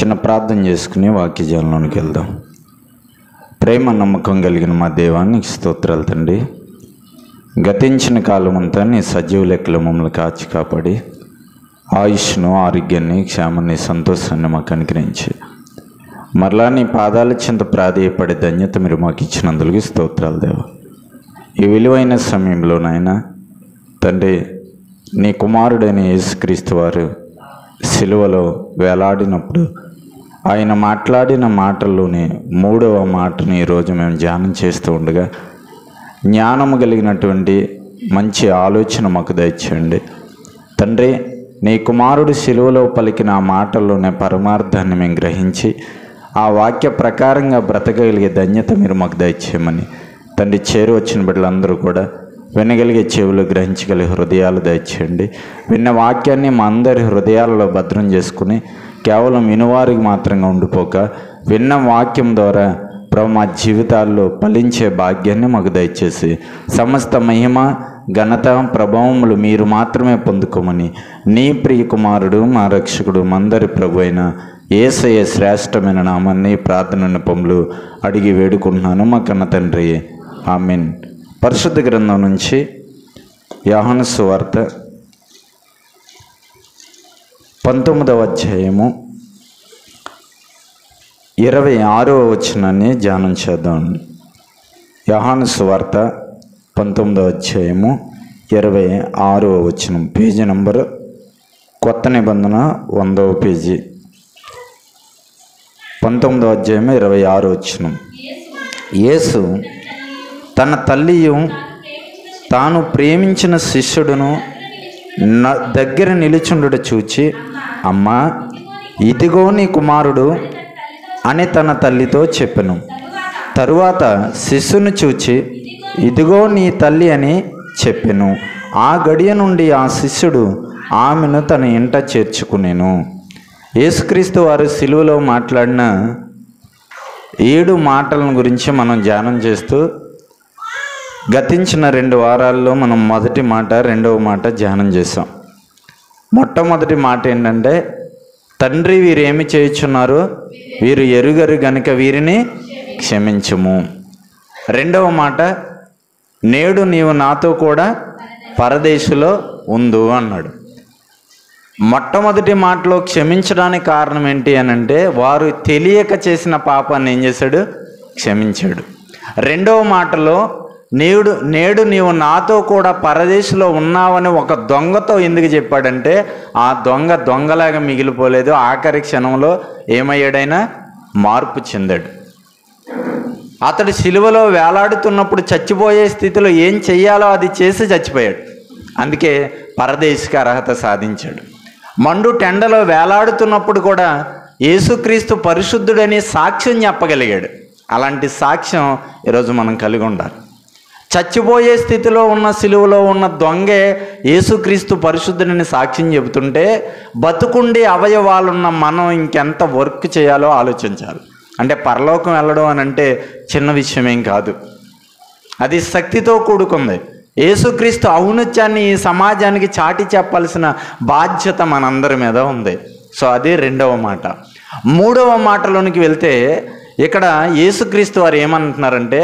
చిన్న ప్రార్థన చేసుకుని వాక్యజాలంలోనికి వెళ్దాం. ప్రేమ నమ్మకం కలిగిన మా దేవానికి స్తోత్రాలు తండ్రి. గతించిన కాలమంతా నీ సజీవ లెక్కలు మమ్మల్ని కాచి కాపాడి ఆయుష్ను, ఆరోగ్యాన్ని, క్షేమాన్ని, సంతోషాన్ని మాకు అనుగ్రహించి మరలా నీ పాదాల చింత ప్రాధేయపడే ధన్యత మీరు మాకు ఇచ్చినందుకు స్తోత్రాలు దేవా. ఈ విలువైన సమయంలో నాయన తండ్రి, నీ కుమారుడైన యేసుక్రీస్తు వారు సిలువలో వేలాడినప్పుడు ఆయన మాట్లాడిన మాటల్లోనే 3వ మాటని ఈరోజు మేము ధ్యానం చేస్తూ ఉండగా జ్ఞానము కలిగినటువంటి మంచి ఆలోచన మాకు దయచేయండి తండ్రి. నీ కుమారుడు సిలువలో పలికిన ఆ మాటల్లోనే పరమార్థాన్ని మేము గ్రహించి ఆ వాక్య ప్రకారంగా బ్రతకగలిగే ధన్యత మీరు మాకు దయచేయమని తండ్రి, చేరు వచ్చిన బిడ్డలందరూ కూడా వినగలిగే చెవులు, గ్రహించగలిగే హృదయాలు దయచేయండి. విన్న వాక్యాన్ని మా అందరి హృదయాలలో భద్రం చేసుకుని కేవలం వినువారికి మాత్రంగా ఉండిపోక విన్న వాక్యం ద్వారా ప్రభు మా జీవితాల్లో ఫలించే భాగ్యాన్ని మాకు దయచేసి సమస్త మహిమ, ఘనత, ప్రభావములు మీరు మాత్రమే పొందుకోమని నీ ప్రియ కుమారుడు, మా రక్షకుడు, మందరి ప్రభు అయిన యేసయ్య శ్రేష్టమైన నామాన్ని ప్రార్థన నెపములు అడిగి వేడుకుంటున్నాను మా కన్న తండ్రి, ఆమేన్. పరిశుద్ధ గ్రంథం నుంచి యోహాను సువార్త 19వ అధ్యాయము 26వ వచనాన్ని ధ్యానం చేద్దాం. యోహాను సువార్త 19వ అధ్యాయము 26వ వచనం, పేజీ నంబర్ కొత్త నిబంధన 100వ పేజీ, 19వ అధ్యాయం 26వ వచనం. యేసు తన తల్లియు తాను ప్రేమించిన శిష్యుడును దగ్గర నిలుచుండుట చూచి, అమ్మా ఇదిగో నీ కుమారుడు అని తన తల్లితో చెప్పెను. తరువాత శిష్యుని చూచి, ఇదిగో నీ తల్లి అని చెప్పెను. ఆ గడియ నుండి ఆ శిష్యుడు ఆమెను తన ఇంట చేర్చుకునేను. యేసుక్రీస్తు వారు సిలువలో మాట్లాడిన 7 మాటలను గురించి మనం ధ్యానం చేస్తూ గతించిన 2 వారాల్లో మనం మొదటి మాట, 2వ మాట ధ్యానం చేసాం. మొట్టమొదటి మాట ఏంటంటే, తండ్రి వీరేమి చేయుచున్నారు, వీరు ఎరుగరు గనుక వీరిని క్షమించుము. 2వ మాట, నేడు నీవు నాతో కూడా పరదేశులో ఉండు అన్నాడు. మొట్టమొదటి మాటలో క్షమించడానికి కారణం ఏంటి అని అంటే, వారు తెలియక చేసిన పాపాన్ని ఏం చేశాడు, క్షమించాడు. 2వ మాటలో నేడు నీవు నాతో కూడా పరదేశంలో ఉన్నావని ఒక దొంగతో ఎందుకు చెప్పాడంటే, ఆ దొంగలాగా మిగిలిపోలేదు. ఆఖరి క్షణంలో ఏమయ్యాడైనా మార్పు చెందాడు. అతడు సిలువలో వేలాడుతున్నప్పుడు చచ్చిపోయే స్థితిలో ఏం చెయ్యాలో అది చేసి చచ్చిపోయాడు. అందుకే పరదేశికి అర్హత సాధించాడు. మండు టెండలో వేలాడుతున్నప్పుడు కూడా యేసుక్రీస్తు పరిశుద్ధుడని సాక్ష్యం చెప్పగలిగాడు. అలాంటి సాక్ష్యం ఈరోజు మనం కలిగి ఉండాలి. చచ్చిపోయే స్థితిలో ఉన్న సిలువలో ఉన్న దొంగే యేసుక్రీస్తు పరిశుద్ధుడని సాక్ష్యం చెబుతుంటే, బతుకుండి అవయవాలున్న మనం ఇంకెంత వర్క్ చేయాలో ఆలోచించాలి. అంటే పరలోకం వెళ్ళడం అని అంటే చిన్న విషయమేం కాదు, అది శక్తితో కూడుకుంది. యేసుక్రీస్తు ఔన్నత్యాన్ని ఈ సమాజానికి చాటి చెప్పాల్సిన బాధ్యత మనందరి మీద ఉంది. సో అది 2వ మాట. 3వ మాటలోనికి వెళ్తే, ఇక్కడ యేసుక్రీస్తు వారు ఏమంటున్నారంటే,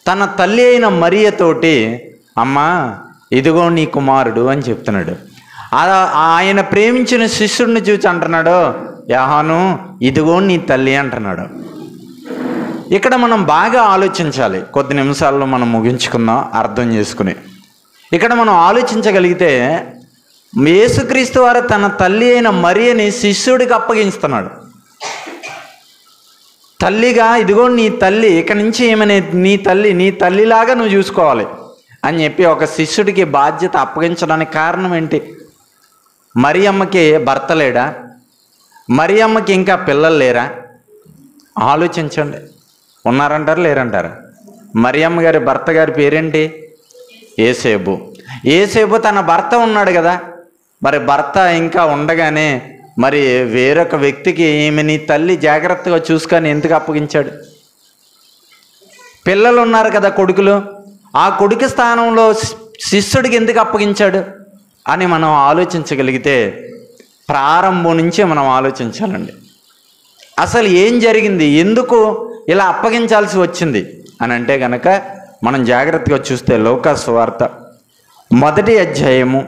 తన తల్లి అయిన మరియతోటి, అమ్మా ఇదిగో నీ కుమారుడు అని చెప్తున్నాడు. ఆయన ప్రేమించిన శిష్యుడిని చూసి అంటున్నాడు, యోహాను ఇదిగో నీ తల్లి అంటున్నాడు. ఇక్కడ మనం బాగా ఆలోచించాలి. కొద్ది నిమిషాల్లో మనం ముగించుకుందాం అర్థం చేసుకుని. ఇక్కడ మనం ఆలోచించగలిగితే, యేసుక్రీస్తు వారు తన తల్లి అయిన మరియని శిష్యుడికి అప్పగిస్తున్నాడు. తల్లిగా ఇదిగో నీ తల్లి, ఇక నుంచి ఏమనే నీ తల్లిలాగా నువ్వు చూసుకోవాలి అని చెప్పి ఒక శిష్యుడికి బాధ్యత అప్పగించడానికి కారణం ఏంటి? మరియమ్మకి భర్త లేడా? మరియమ్మకి ఇంకా పిల్లలు లేరా? ఆలోచించండి. ఉన్నారంటారా లేరంటారా? మరియమ్మ గారి భర్త గారి పేరేంటి? యేసేపు. యేసేపు తన భర్త ఉన్నాడు కదా, మరి భర్త ఇంకా ఉండగానే మరి వేరొక వ్యక్తికి ఈమె నీ తల్లి జాగ్రత్తగా చూసుకొని ఎందుకు అప్పగించాడు? పిల్లలు ఉన్నారు కదా, కొడుకులు, ఆ కొడుకు స్థానంలో శిష్యుడికి ఎందుకు అప్పగించాడు అని మనం ఆలోచించగలిగితే ప్రారంభం నుంచే మనం ఆలోచించాలండి. అసలు ఏం జరిగింది, ఎందుకు ఇలా అప్పగించాల్సి వచ్చింది అని అంటే కనుక మనం జాగ్రత్తగా చూస్తే లూకాసు వార్త 1వ అధ్యాయము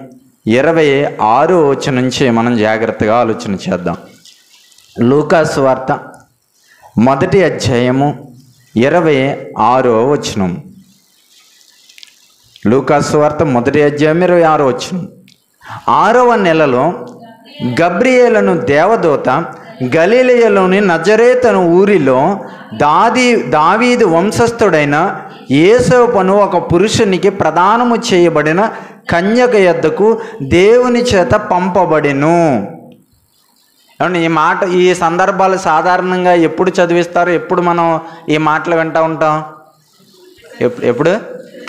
26వ వచనం నుంచి మనం జాగ్రత్తగా ఆలోచన చేద్దాం. లూకాసు వార్త 1వ అధ్యాయము 26వ వచనం. లూకాసు వార్త 1వ అధ్యాయం 26వ వచనం. 6వ నెలలో గబ్రియేలును దేవదూత గలిలయలోని నజరేతను ఊరిలో దావీదు వంశస్థుడైన యేసేపును ఒక పురుషునికి ప్రదానము చేయబడిన కన్యక యొద్దకు దేవుని చేత పంపబడెను. ఈ సందర్భాలు సాధారణంగా ఎప్పుడు చదివిస్తారు, ఎప్పుడు మనం ఈ మాటలు వింటూ ఉంటాం? ఎప్పుడు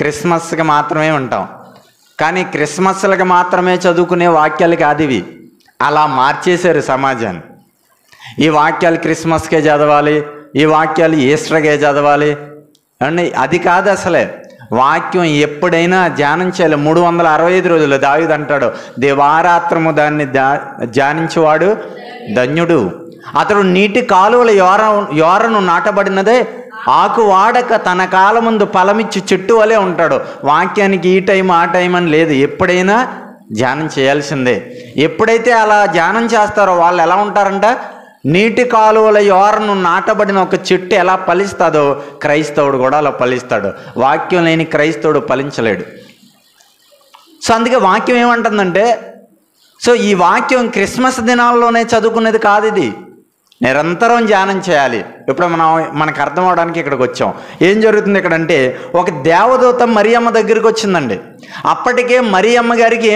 క్రిస్మస్కి మాత్రమే ఉంటాం. కానీ క్రిస్మస్లకి మాత్రమే చదువుకునే వాక్యాలు కాదు ఇవి. అలా మార్చేశారు సమాజాన్ని. ఈ వాక్యాలు క్రిస్మస్కే చదవాలి, ఈ వాక్యాలు ఈస్టర్కే చదవాలి అండి. అది కాదు అసలే. వాక్యం ఎప్పుడైనా ధ్యానం చేయాలి. 365 రోజులు దావీదు అంటాడు, దివారాత్రము దాన్ని ధ్యానించేవాడు ధన్యుడు. అతడు నీటి కాలువల యోరను నాటబడినదే ఆకు వాడక తన కాలముందు ఫలమిచ్చి చెట్టు వలె ఉంటాడు. వాక్యానికి ఈ టైం ఆ టైం అని లేదు, ఎప్పుడైనా ధ్యానం చేయాల్సిందే. ఎప్పుడైతే అలా ధ్యానం చేస్తారో వాళ్ళు ఎలా ఉంటారంట, నీటి కాలువల యోరను నాటబడిన ఒక చెట్టు ఎలా ఫలిస్తుందో క్రైస్తవుడు కూడా అలా ఫలిస్తాడు. వాక్యం లేని క్రైస్తవుడు ఫలించలేడు. సో అందుకే వాక్యం ఏమంటుందంటే, సో ఈ వాక్యం క్రిస్మస్ దినాల్లోనే చదువుకునేది కాదు, ఇది నిరంతరం ధ్యానం చేయాలి. ఇప్పుడు మనకు అర్థం అవడానికి ఇక్కడికి వచ్చాం. ఏం జరుగుతుంది ఇక్కడ అంటే, ఒక దేవదూత మరియమ్మ దగ్గరికి వచ్చిందండి. అప్పటికే మరియమ్మ గారికి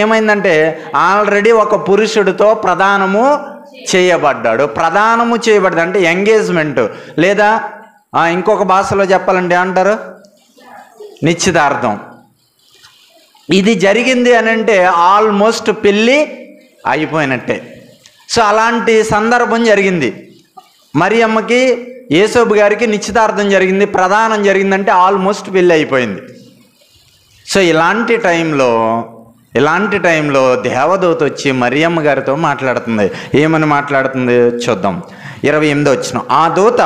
ఏమైందంటే ఆల్రెడీ ఒక పురుషుడితో ప్రదానము చేయబడ్డాడు. అంటే ఎంగేజ్మెంట్, లేదా ఇంకొక భాషలో చెప్పాలంటే ఏమంటారు, నిశ్చితార్థం. ఇది జరిగింది అని అంటే ఆల్మోస్ట్ పెళ్ళి అయిపోయినట్టే. సో అలాంటి సందర్భం జరిగింది. మరియమ్మకి యేసోబు గారికి నిశ్చితార్థం జరిగింది, ప్రదానం జరిగిందంటే ఆల్మోస్ట్ పెళ్ళి అయిపోయింది. సో ఇలాంటి టైంలో దేవదూత వచ్చి మరియమ్మ గారితో మాట్లాడుతుంది. ఏమని మాట్లాడుతుంది చూద్దాం. 28వ వచనం. ఆ దూత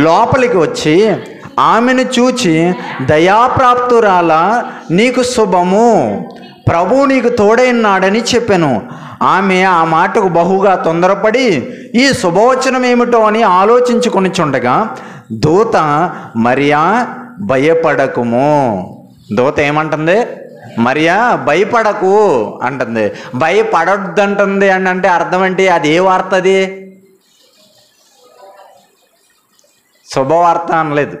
లోపలికి వచ్చి ఆమెను చూచి, దయాప్రాప్తురాల, నీకు శుభము, ప్రభువు నీకు తోడైనాడని చెప్పాను. ఆమె ఆ మాటకు బహుగా తొందరపడి ఈ శుభవచనం ఏమిటో అని ఆలోచించుకొనిచుండగా దూత, మరియా భయపడకుము. దూత ఏమంటుంది, మరియా భయపడకు అంటుంది. భయపడొద్దంటుంది అని అంటే అర్థం ఏంటి? అది ఏ వార్త? అది శుభవార్త అనలేదు.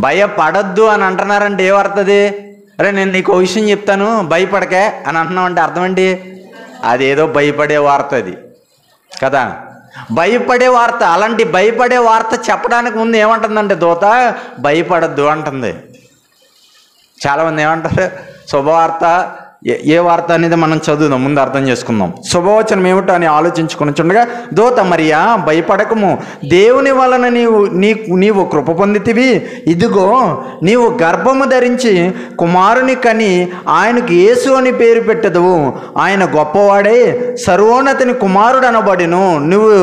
భయపడద్దు అని అంటున్నారంటే ఏ వార్త అది? అరే నేను నీకు ఒక విషయం చెప్తాను భయపడకే అని అంటున్నామంటే అర్థం ఏంటి? అదేదో భయపడే వార్త అది కదా, భయపడే వార్త. అలాంటి భయపడే వార్త చెప్పడానికి ముందు ఏమంటుందంటే దూత, భయపడద్దు అంటుంది. చాలామంది ఏమంటారు, శుభవార్త ఏ వార్త అనేది మనం చదువుదాం, ముందు అర్థం చేసుకుందాం. శుభవచనం ఏమిటో అని ఆలోచించుకొనిచుండగా దూత, మరియా భయపడకము, దేవుని వలన నీవు కృప పొందితివి. ఇదిగో నీవు గర్భము ధరించి కుమారుని కని ఆయనకు యేసు అని పేరు పెట్టెదవు. ఆయన గొప్పవాడే, సర్వోన్నతిని కుమారుడు అనబడిను. నువ్వు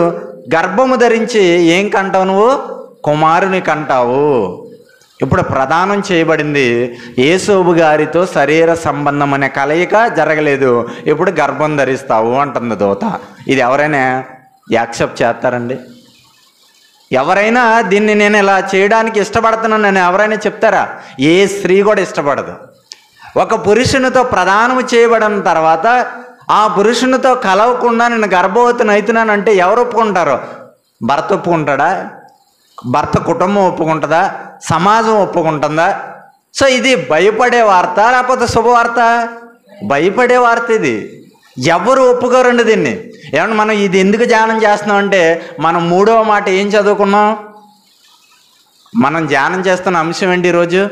గర్భము ధరించి ఏం కంటావు? నువ్వు కుమారుని కంటావు. ఇప్పుడు ప్రదానం చేయబడింది యేసోబు గారితో శరీర సంబంధం అనే కలయిక జరగలేదు, ఇప్పుడు గర్భం ధరిస్తావు అంటుంది దూత. ఇది ఎవరైనా యాక్సెప్ట్ చేస్తారండి? ఎవరైనా దీన్ని నేను ఇలా చేయడానికి ఇష్టపడుతున్నాను నేను ఎవరైనా చెప్తారా? ఏ స్త్రీ కూడా ఇష్టపడదు. ఒక పురుషునితో ప్రదానం చేయబడిన తర్వాత ఆ పురుషునితో కలవకుండా నేను గర్భవతిని అవుతున్నానంటే ఎవరు ఒప్పుకుంటారో? భర్త ఒప్పుకుంటాడా? భర్త కుటుంబం ఒప్పుకుంటుందా? సమాజం ఒప్పుకుంటుందా? సో ఇది భయపడే వార్త లేకపోతే శుభవార్త? భయపడే వార్త ఇది. ఎవరు ఒప్పుకోరండి దీన్ని. ఏమన్నా మనం ఇది ఎందుకు ధ్యానం చేస్తున్నాం అంటే, మనం 3వ మాట ఏం చదువుకున్నాం? మనం ధ్యానం చేస్తున్న అంశం ఏంటి ఈరోజు?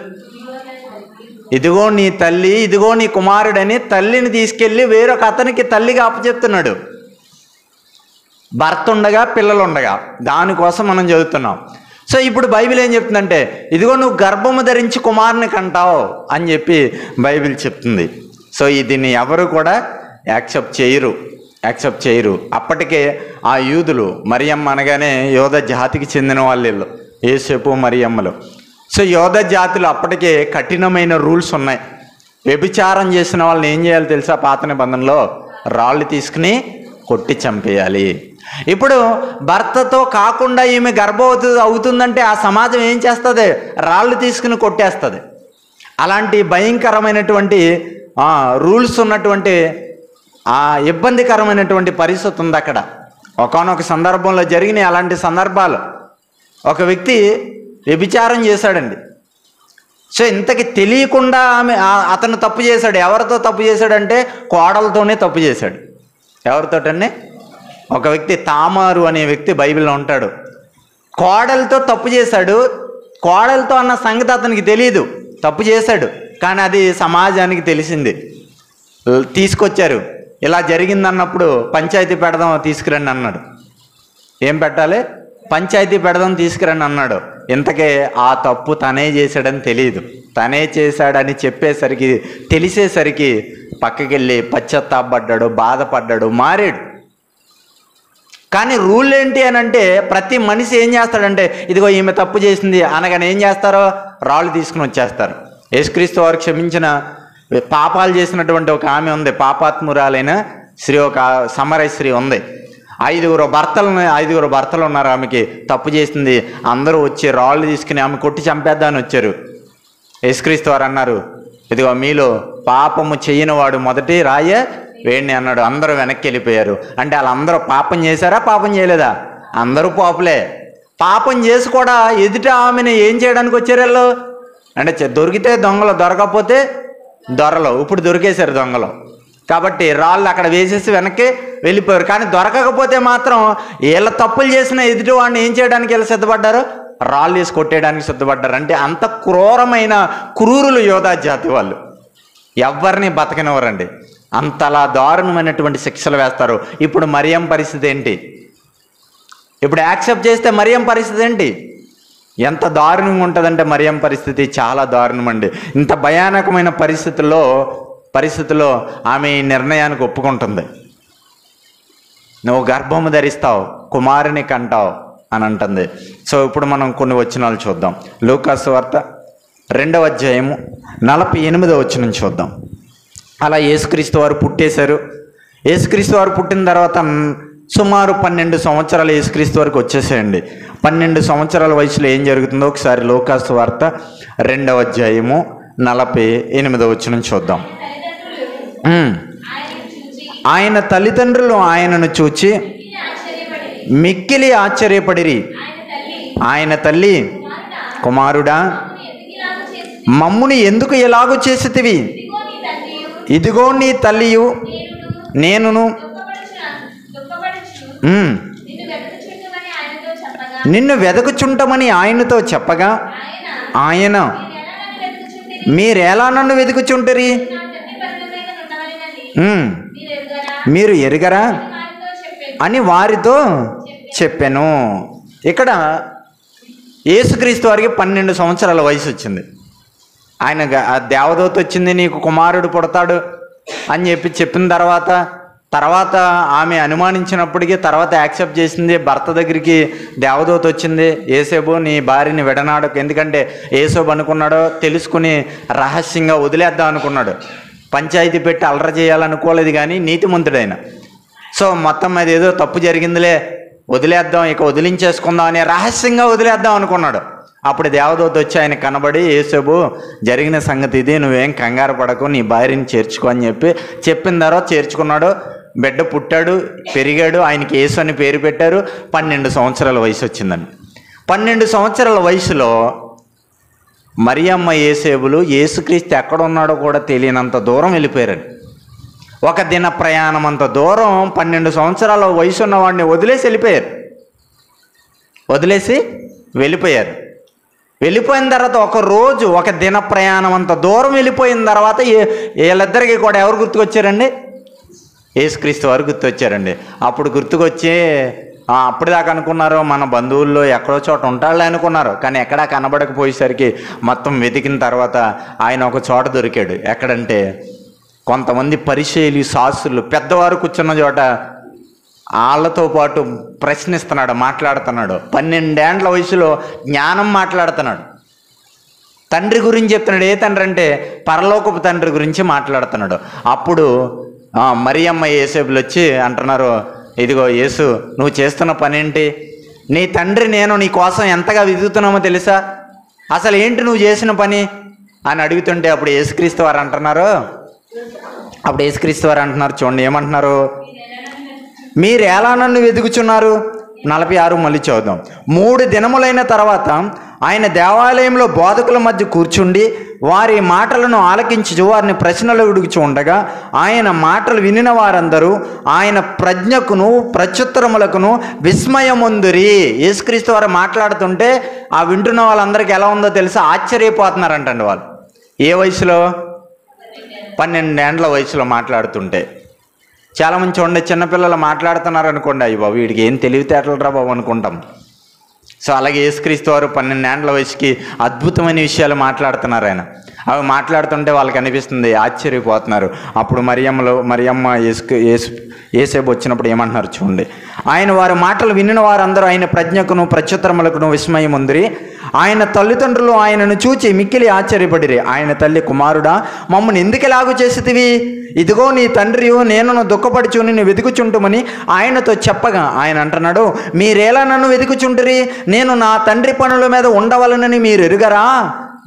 ఇదిగో నీ తల్లి, ఇదిగో నీ కుమారుడని తల్లిని తీసుకెళ్ళి వేరొక అతనికి తల్లిగా అప్పచెప్తున్నాడు. భర్త ఉండగా పిల్లలు ఉండగా దానికోసం మనం చదువుతున్నాం. సో ఇప్పుడు బైబిల్ ఏం చెప్తుందంటే, ఇదిగో నువ్వు గర్భము ధరించి కుమారుని కంటావు అని చెప్పి బైబిల్ చెప్తుంది. సో దీన్ని ఎవరు కూడా యాక్సెప్ట్ చేయరు. యాక్సెప్ట్ చేయరు. అప్పటికే ఆ యూదులు, మరియమ్మ అనగానే యోధ జాతికి చెందిన వాళ్ళు యేసేపు మరియమ్మలు. సో యోధ జాతులు అప్పటికే కఠినమైన రూల్స్ ఉన్నాయి. వ్యభిచారం చేసిన వాళ్ళని ఏం చేయాలి తెలుసా? పాత నిబంధనలో రాళ్ళు తీసుకుని కొట్టి చంపేయాలి. ఇప్పుడు భర్తతో కాకుండా ఈమె గర్భవతి అవుతుందంటే ఆ సమాజం ఏం చేస్తుంది? రాళ్ళు తీసుకుని కొట్టేస్తుంది. అలాంటి భయంకరమైనటువంటి రూల్స్ ఉన్నటువంటి ఇబ్బందికరమైనటువంటి పరిస్థితి ఉంది అక్కడ. ఒకానొక సందర్భంలో జరిగిన అలాంటి సందర్భాలు. ఒక వ్యక్తి వ్యభిచారం చేశాడండి. సో ఇంతకి తెలియకుండా అతను తప్పు చేశాడు. ఎవరితో తప్పు చేశాడంటే కోడలతోనే తప్పు చేశాడు. ఎవరితోటండి? ఒక వ్యక్తి తామారు అనే వ్యక్తి బైబిల్లో ఉంటాడు. కోడలతో తప్పు చేశాడు. కోడలతో అన్న సంగతి అతనికి తెలియదు, తప్పు చేశాడు. కానీ అది సమాజానికి తెలిసింది. తీసుకొచ్చారు. ఇలా జరిగిందన్నప్పుడు పంచాయతీ పెడదాం, తీసుకురండి అన్నాడు. ఏం పెట్టాలి? పంచాయతీ పెడదాం, తీసుకురండి అన్నాడు. ఇంతకే ఆ తప్పు తనే చేశాడని తెలియదు. తనే చేశాడని చెప్పేసరికి, తెలిసేసరికి పక్కకి వెళ్ళి పశ్చాత్తాపడ్డాడు, బాధపడ్డాడు, మారాడు. కానీ రూల్ ఏంటి అని అంటే ప్రతి మనిషి ఏం చేస్తాడంటే ఇదిగో ఈమె తప్పు చేసింది అనగానే ఏం చేస్తారో రాళ్ళు తీసుకుని వచ్చేస్తారు. యేసుక్రీస్తు వారు క్షమించిన పాపాలు చేసినటువంటి ఒక ఆమె ఉంది, పాపాత్మురాలైన స్త్రీ, ఒక సమరయ స్త్రీ ఉంది. 5 భర్తలు ఉన్నారు. ఆమెకి తప్పు చేసింది. అందరూ వచ్చి రాళ్ళు తీసుకుని ఆమె కొట్టి చంపేద్దామని వచ్చారు. యేసుక్రీస్తు వారు అన్నారు, ఇదిగో మీలో పాపము చేయని వాడు మొదటి రాయే వేణి అన్నాడు. అందరూ వెనక్కి వెళ్ళిపోయారు. అంటే వాళ్ళందరూ పాపం చేశారా, పాపం చేయలేదా? అందరూ పాపులే. పాపం చేసి కూడా ఎదుట ఆమెను ఏం చేయడానికి వచ్చారు వాళ్ళు అంటే దొరికితే దొంగలు, దొరకకపోతే దొరలు. ఇప్పుడు దొరికేశారు దొంగలు కాబట్టి రాళ్ళు అక్కడ వేసేసి వెనక్కి వెళ్ళిపోయారు. కానీ దొరకకపోతే మాత్రం వీళ్ళ తప్పులు చేసిన ఎదుటి వాడిని ఏం చేయడానికి వీళ్ళు సిద్ధపడ్డారు? రాళ్ళు వేసి కొట్టేయడానికి సిద్ధపడ్డారు. అంటే అంత క్రూరమైన క్రూరులు యోధా జాతి వాళ్ళు. ఎవరిని బతకనివ్వరండి. అంతలా దారుణమైనటువంటి శిక్షలు వేస్తారు. ఇప్పుడు మరియం పరిస్థితి ఏంటి? ఇప్పుడు యాక్సెప్ట్ చేస్తే మరియం పరిస్థితి ఏంటి? ఎంత దారుణంగా ఉంటుందంటే మరియం పరిస్థితి చాలా దారుణం అండి. ఇంత భయానకమైన పరిస్థితుల్లో ఆమె ఈ నిర్ణయానికి ఒప్పుకుంటుంది. నువ్వు గర్భము ధరిస్తావు, కుమారుని కంటావు అని అంటుంది. సో ఇప్పుడు మనం కొన్ని వచనాలు చూద్దాం. లూకాసు వార్త 2వ అధ్యాయము 48వ వచనం చూద్దాం. అలా యేసుక్రీస్తు వారు పుట్టేశారు. యేసుక్రీస్తు వారు పుట్టిన తర్వాత సుమారు 12 సంవత్సరాలు యేసుక్రీస్తు వారికి వచ్చేసాయండి. 12 సంవత్సరాల వయసులో ఏం జరుగుతుందో ఒకసారి లూకాసు వార్త 2వ అధ్యాయము 48వ వచనం చూద్దాం. ఆయన తల్లిదండ్రులు ఆయనను చూచి మిక్కిలి ఆశ్చర్యపడిరి. ఆయన తల్లి, కుమారుడా, మమ్ముని ఎందుకు ఎలాగూ చేసితివి? ఇదిగో నీ తల్లియు నేనును నిన్ను వెదకుచుంటమని ఆయనతో చెప్పగా ఆయన, మీరెలా నన్ను వెతుకుచుంటరి? మీరు ఎరుగరా అని వారితో చెప్పాను. ఇక్కడ యేసుక్రీస్తు వారికి 12 సంవత్సరాల వయసు వచ్చింది. ఆయన దేవదూత వచ్చింది, నీకు కుమారుడు పుడతాడు అని చెప్పిన తర్వాత ఆమె అనుమానించినప్పటికీ తర్వాత యాక్సెప్ట్ చేసింది. భర్త దగ్గరికి దేవదూత వచ్చింది, యేసేపు నీ భార్యని విడనాడకు. ఎందుకంటే యేసేపు అనుకున్నాడో తెలుసుకుని రహస్యంగా వదిలేద్దాం అనుకున్నాడు. పంచాయతీ పెట్టి అలర చేయాలనుకోలేదు, కానీ నీతిమంతుడైన. సో మొత్తం అది ఏదో తప్పు జరిగిందిలే, వదిలేద్దాం, ఇక వదిలించేసుకుందాం అని రహస్యంగా వదిలేద్దాం అనుకున్నాడు. అప్పుడు దేవదూత వచ్చి ఆయన కనబడి, యేసేపు జరిగిన సంగతి ఇది, నువ్వేం కంగారు పడకు, నీ భార్యని చేర్చుకో అని చెప్పిన తర్వాత చేర్చుకున్నాడు. బిడ్డ పుట్టాడు, పెరిగాడు. ఆయనకి యేసు అని పేరు పెట్టారు. 12 సంవత్సరాల వయసు వచ్చిందండి. 12 సంవత్సరాల వయసులో మరియమ్మ యేసేపులు యేసుక్రీస్తు ఎక్కడున్నాడో కూడా తెలియనంత దూరం వెళ్ళిపోయారండి. ఒక దిన ప్రయాణం అంత దూరం 12 సంవత్సరాల వయసు ఉన్న వాడిని వదిలేసి వెళ్ళిపోయారు. వెళ్ళిపోయిన తర్వాత ఒక దిన ప్రయాణం అంత దూరం వెళ్ళిపోయిన తర్వాత వీళ్ళిద్దరికి కూడా ఎవరు గుర్తుకొచ్చారండి? యేసుక్రీస్తు వారు గుర్తొచ్చారండి. అప్పుడు గుర్తుకొచ్చి అప్పటిదాకా అనుకున్నారు మన బంధువుల్లో ఎక్కడో చోట ఉంటాడులే అనుకున్నారు. కానీ ఎక్కడా కనబడకపోయేసరికి మొత్తం వెతికిన తర్వాత ఆయన ఒక చోట దొరికాడు. ఎక్కడంటే కొంతమంది పరిచయులు, శాస్త్రులు, పెద్దవారు కూర్చున్న చోట వాళ్ళతో పాటు ప్రశ్నిస్తున్నాడు, మాట్లాడుతున్నాడు. 12 ఏండ్ల వయసులో జ్ఞానం మాట్లాడుతున్నాడు. తండ్రి గురించి చెప్తున్నాడు. ఏ తండ్రి అంటే పరలోకపు తండ్రి గురించి మాట్లాడుతున్నాడు. అప్పుడు మరియమ్మ యేసేపులు వచ్చి అంటున్నారు, ఇదిగో యేసు, నువ్వు చేస్తున్న పని ఏంటి? నీ తండ్రి నేను నీ కోసం ఎంతగా వెతుకుతున్నామో తెలుసా? అసలు ఏంటి నువ్వు చేసిన పని అని అడుగుతుంటే అప్పుడు యేసుక్రీస్తు వారు అంటున్నారు చూడండి ఏమంటున్నారు, మీరు ఎలా నన్ను వెతుకుచున్నారు? 46 మళ్ళీ చూద్దాం. 3 దినములైన తర్వాత ఆయన దేవాలయంలో బోధకుల మధ్య కూర్చుండి వారి మాటలను ఆలకించు వారిని ప్రశ్నలు అడుగుచూ ఉండగా ఆయన మాటలు వినిన వారందరూ ఆయన ప్రజ్ఞకును ప్రత్యుత్తరములకును విస్మయముందురి. యేసుక్రీస్తు వారు మాట్లాడుతుంటే ఆ వింటున్న వాళ్ళందరికీ ఎలా ఉందో తెలుసా? ఆశ్చర్యపోతున్నారంటండి. వాళ్ళు ఏ వయసులో? 12 ఏండ్ల వయసులో మాట్లాడుతుంటే. చాలామంది చూడండి, చిన్నపిల్లలు మాట్లాడుతున్నారు అనుకోండి, అయ్యి బాబు వీడికి ఏం తెలివితేటలు రా బాబు అనుకుంటాం. సో అలాగే యేసుక్రీస్తు వారు 12 ఏండ్ల వయసుకి అద్భుతమైన విషయాలు మాట్లాడుతున్నారు. ఆయన అవి మాట్లాడుతుంటే వాళ్ళకి అనిపిస్తుంది, ఆశ్చర్యపోతున్నారు. అప్పుడు మరియమ్మ యేసేపు వచ్చినప్పుడు ఏమంటున్నారు చూడండి, ఆయన వారి మాటలు వినిన వారందరూ ఆయన ప్రజ్ఞకును ప్రత్యుత్తరములకును విస్మయముందిరి. ఆయన తల్లిదండ్రులు ఆయనను చూచి మిక్కిలి ఆశ్చర్యపడిరి. ఆయన తల్లి, కుమారుడా, మమ్మల్ని ఎందుకు ఎలాగూ చేసితివి? ఇదిగో నీ తండ్రి నేను దుఃఖపడుచు నిన్ను వెతుకుచుంటుమని ఆయనతో చెప్పగా ఆయన అంటున్నాడు, మీరేలా నన్ను వెతుకుచుంటురి? నేను నా తండ్రి పనుల మీద ఉండవలనని మీరు ఎరుగరా?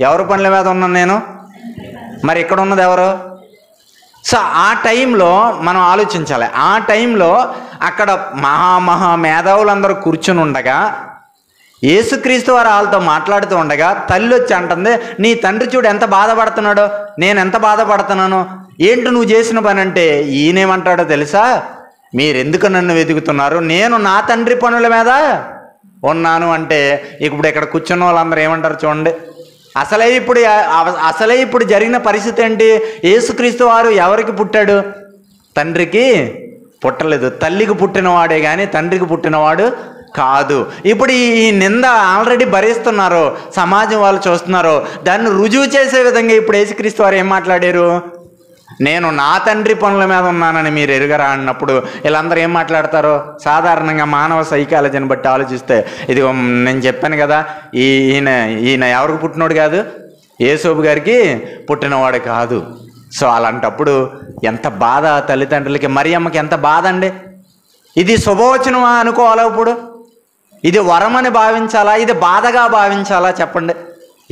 ఎవరి పనుల మీద ఉన్నాను నేను? మరి ఇక్కడ ఉన్నది ఎవరు? సో ఆ టైంలో మనం ఆలోచించాలి. ఆ టైంలో అక్కడ మహా మేధావులందరూ కూర్చుని ఉండగా యేసుక్రీస్తు వారు వాళ్ళతో మాట్లాడుతూ ఉండగా తల్లి వచ్చి అంటుంది, నీ తండ్రి చూడు ఎంత బాధపడుతున్నాడో, నేను ఎంత బాధపడుతున్నాను, ఏంటి నువ్వు చేసిన పని అంటే ఈయనేమంటాడో తెలుసా? మీరెందుకు నన్ను వెతుకుతున్నారు? నేను నా తండ్రి పనుల మీద ఉన్నాను అంటే ఇప్పుడు ఇక్కడ కూర్చున్న వాళ్ళందరూ ఏమంటారు చూడండి. అసలే ఇప్పుడు జరిగిన పరిస్థితి ఏంటి? యేసుక్రీస్తు వారు ఎవరికి పుట్టాడు? తండ్రికి పుట్టలేదు. తల్లికి పుట్టినవాడే కానీ తండ్రికి పుట్టినవాడు కాదు. ఇప్పుడు ఈ నింద ఆల్రెడీ భరిస్తున్నారు, సమాజం వాళ్ళు చూస్తున్నారు. దాన్ని రుజువు చేసే విధంగా ఇప్పుడు యేసుక్రీస్తు వారు ఏం మాట్లాడారు? నేను నా తండ్రి పనుల మీద ఉన్నానని మీరు ఎరుగరా అన్నప్పుడు వీళ్ళందరూ ఏం మాట్లాడతారో? సాధారణంగా మానవ సైకాలజీని బట్టి ఆలోచిస్తే, ఇది నేను చెప్పాను కదా, ఈయన ఎవరికి పుట్టినోడు కాదు, యేసోబు గారికి పుట్టినవాడు కాదు. సో అలాంటప్పుడు ఎంత బాధ తల్లిదండ్రులకి. మరియమ్మకి ఎంత బాధ అండి. ఇది శుభవచనమా అనుకోవాలా? ఇప్పుడు ఇది వరమని భావించాలా? ఇది బాధగా భావించాలా? చెప్పండి.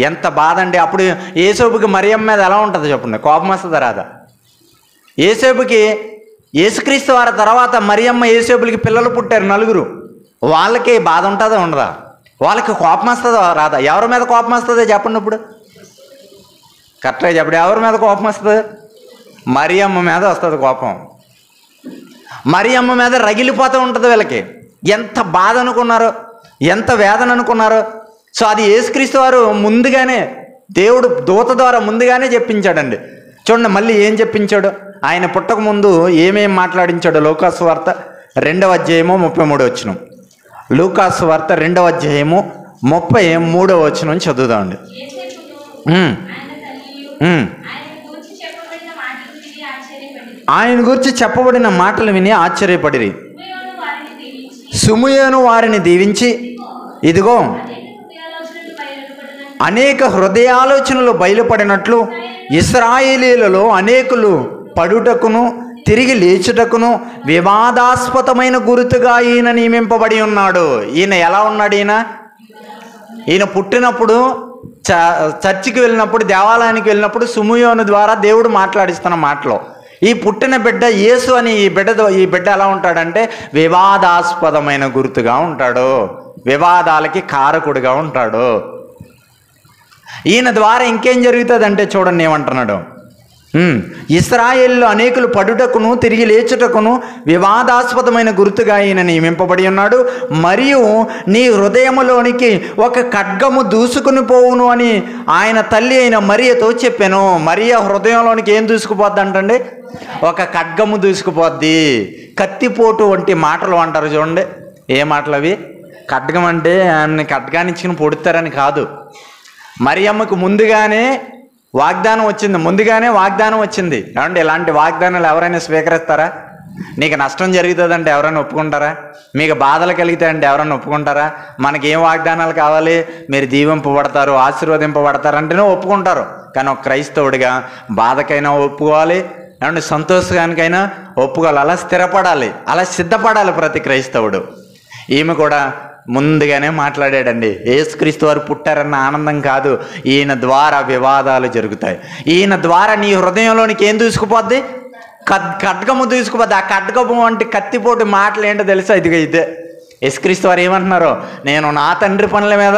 ఎంత బాధ అండి. అప్పుడు యేసోబుకి మరియమ్మ మీద ఎలా ఉంటుంది చెప్పండి? కోపం వస్తుందా రాదా? యేసేపుకి యేసుక్రీస్తు వారి తర్వాత మరియమ్మ యేసేపులకి పిల్లలు పుట్టారు 4. వాళ్ళకి బాధ ఉంటుందా ఉండదా? వాళ్ళకి కోపం వస్తుందా రాదా? ఎవరి మీద కోపం వస్తుందో చెప్పండి. ఇప్పుడు కరెక్ట్గా చెప్పండి, ఎవరి మీద కోపం వస్తుంది? మరియమ్మ మీద వస్తుంది కోపం. మరియమ్మ మీద రగిలిపోతూ ఉంటుంది వీళ్ళకి. ఎంత బాధ అనుకున్నారో, ఎంత వేదన అనుకున్నారో. సో అది యేసుక్రీస్తు వారు ముందుగానే దేవుడు దూత ద్వారా ముందుగానే చెప్పించాడండి. చూడండి మళ్ళీ ఏం చెప్పించాడు. ఆయన పుట్టక ముందు ఏమేం మాట్లాడించాడు? లూకాసు వార్త 2వ అధ్యాయము 33వ వచనం. లూకాసు వార్త 2వ అధ్యాయము 33వ వచనం చదువుదామండి. ఆయన గురించి చెప్పబడిన మాటలు విని ఆశ్చర్యపడిరి. సిమెయోను వారిని దీవించి, ఇదిగో అనేక హృదయాలోచనలు బయలుపడినట్లు ఇశ్రాయేలీయులలో అనేకులు పడుటకును తిరిగి లేచుటకును వివాదాస్పదమైన గుర్తుగా ఈయన నియమింపబడి ఉన్నాడు. ఈయన ఎలా ఉన్నాడు? ఈయన పుట్టినప్పుడు చర్చికి వెళ్ళినప్పుడు, దేవాలయానికి వెళ్ళినప్పుడు సిమెయోను ద్వారా దేవుడు మాట్లాడిస్తున్న మాటలో ఈ పుట్టిన బిడ్డ యేసు అని ఈ బిడ్డ ఎలా ఉంటాడంటే వివాదాస్పదమైన గుర్తుగా ఉంటాడు, వివాదాలకి కారకుడిగా ఉంటాడు. ఈయన ద్వారా ఇంకేం జరుగుతుందంటే చూడండి ఏమంటున్నాడు. ఇశ్రాయేలులో అనేకులు పడుటకును తిరిగి లేచుటకును వివాదాస్పదమైన గుర్తుగా ఈయన నియమింపబడి ఉన్నాడు. మరియు నీ హృదయములోనికి ఒక ఖడ్గము దూసుకుని పోవును అని ఆయన తల్లి అయిన మరియతో చెప్పాను. మరియ హృదయంలోనికి ఏం దూసుకుపోద్ది అంటండి? ఒక ఖడ్గము దూసుకుపోద్ది. కత్తిపోటు వంటి మాటలు అంటారు చూడండి. ఏ మాటలు అవి? ఖడ్గం అంటే ఆమెని ఖడ్గాన్ని ఇచ్చుకుని పొడుతారని కాదు. మరియమ్మకు ముందుగానే వాగ్దానం వచ్చింది, ముందుగానే వాగ్దానం వచ్చింది. ఏమంటే ఇలాంటి వాగ్దానాలు ఎవరైనా స్వీకరిస్తారా? నీకు నష్టం జరుగుతుందంటే ఎవరైనా ఒప్పుకుంటారా? మీకు బాధలు కలిగితాయంటే ఎవరైనా ఒప్పుకుంటారా? మనకి ఏం వాగ్దానాలు కావాలి? మీరు దీవింపబడతారు, ఆశీర్వదింపబడతారు అంటేనే ఒప్పుకుంటారు. కానీ ఒక క్రైస్తవుడిగా బాధకైనా ఒప్పుకోవాలి, ఏమంటే సంతోషానికైనా ఒప్పుకోవాలి. అలా స్థిరపడాలి, అలా సిద్ధపడాలి ప్రతి క్రైస్తవుడు. ఈమె కూడా ముందుగానే మాట్లాడాడండి. యేసుక్రీస్తు వారు పుట్టారన్న ఆనందం కాదు, ఈయన ద్వారా వివాదాలు జరుగుతాయి. ఈయన ద్వారా నీ హృదయంలోనికి ఏం దూసుకుపోద్ది? ఖడ్గము దూసుకుపోద్ది. ఆ ఖడ్గము అంటే కత్తిపోటు మాటలు ఏంటో తెలుసా? ఇదే యేసుక్రీస్తు వారు ఏమంటున్నారు? నేను నా తండ్రి పనుల మీద